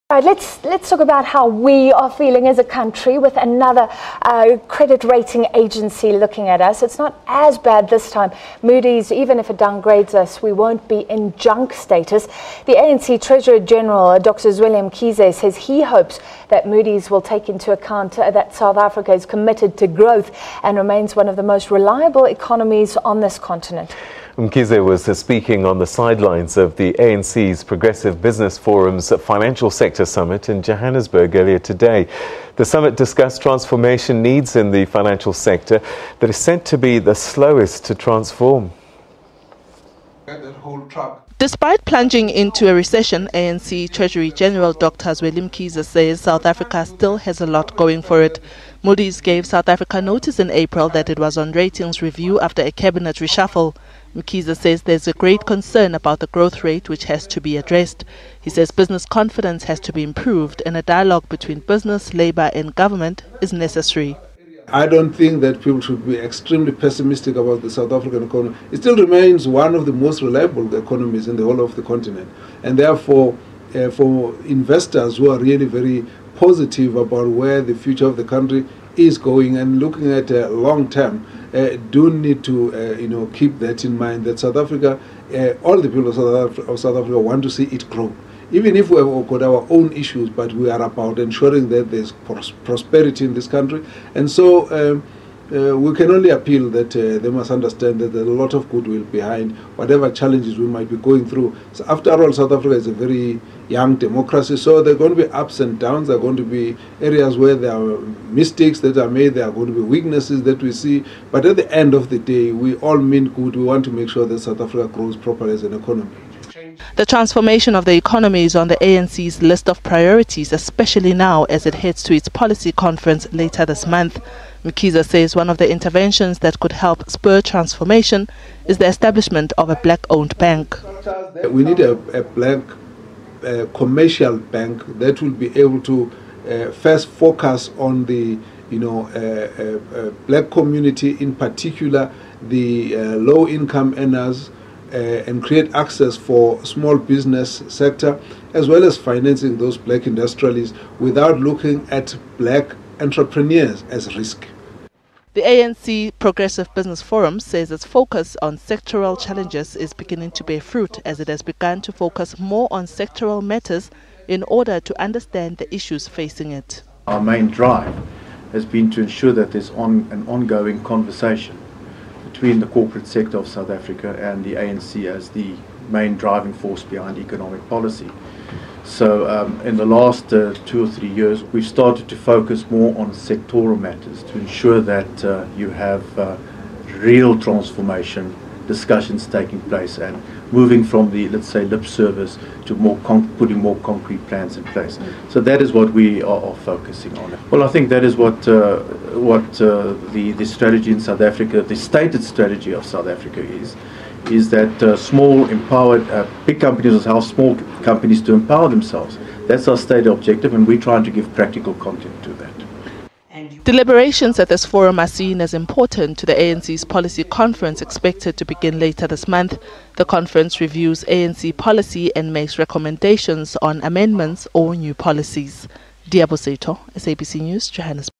All right, let's talk about how we are feeling as a country with another credit rating agency looking at us. It's not as bad this time. Moody's, even if it downgrades us, we won't be in junk status. The ANC Treasurer General, Dr. Zweli Mkhize, says he hopes that Moody's will take into account that South Africa is committed to growth and remains one of the most reliable economies on this continent. Mkhize was speaking on the sidelines of the ANC's Progressive Business Forum's Financial Sector Summit in Johannesburg earlier today. The summit discussed transformation needs in the financial sector that is said to be the slowest to transform. Despite plunging into a recession, ANC Treasury General Dr. Zweli Mkhize says South Africa still has a lot going for it. Moody's gave South Africa notice in April that it was on ratings review after a cabinet reshuffle. Mkhize says there's a great concern about the growth rate which has to be addressed. He says business confidence has to be improved and a dialogue between business, labour and government is necessary. I don't think that people should be extremely pessimistic about the South African economy. It still remains one of the most reliable economies in the whole of the continent. And therefore, for investors who are really very positive about where the future of the country is going and looking at long term, do need to keep that in mind, that South Africa, all the people of South Africa want to see it grow. Even if we have got our own issues, but we are about ensuring that there's prosperity in this country. And so we can only appeal that they must understand that there's a lot of goodwill behind whatever challenges we might be going through. So after all, South Africa is a very young democracy, so there are going to be ups and downs. There are going to be areas where there are mistakes that are made. There are going to be weaknesses that we see. But at the end of the day, we all mean good. We want to make sure that South Africa grows properly as an economy. The transformation of the economy is on the ANC's list of priorities, especially now as it heads to its policy conference later this month. Mkhize says one of the interventions that could help spur transformation is the establishment of a black-owned bank. We need a black commercial bank that will be able to first focus on the black community, in particular the low-income earners, and create access for small business sector as well as financing those black industrialists without looking at black entrepreneurs as risk. The ANC Progressive Business Forum says its focus on sectoral challenges is beginning to bear fruit as it has begun to focus more on sectoral matters in order to understand the issues facing it. Our main drive has been to ensure that there's an ongoing conversation between the corporate sector of South Africa and the ANC as the main driving force behind economic policy. So in the last 2 or 3 years, we've started to focus more on sectoral matters to ensure that you have real transformation discussions taking place and moving from the, let's say, lip service to putting more concrete plans in place. So that is what we are focusing on. Well, I think that is what the strategy in South Africa, the stated strategy of South Africa is that small, empowered, big companies will help small companies to empower themselves. That's our stated objective, and we're trying to give practical content to that. Deliberations at this forum are seen as important to the ANC's policy conference expected to begin later this month. The conference reviews ANC policy and makes recommendations on amendments or new policies. Diabo Seto, SABC News, Johannesburg.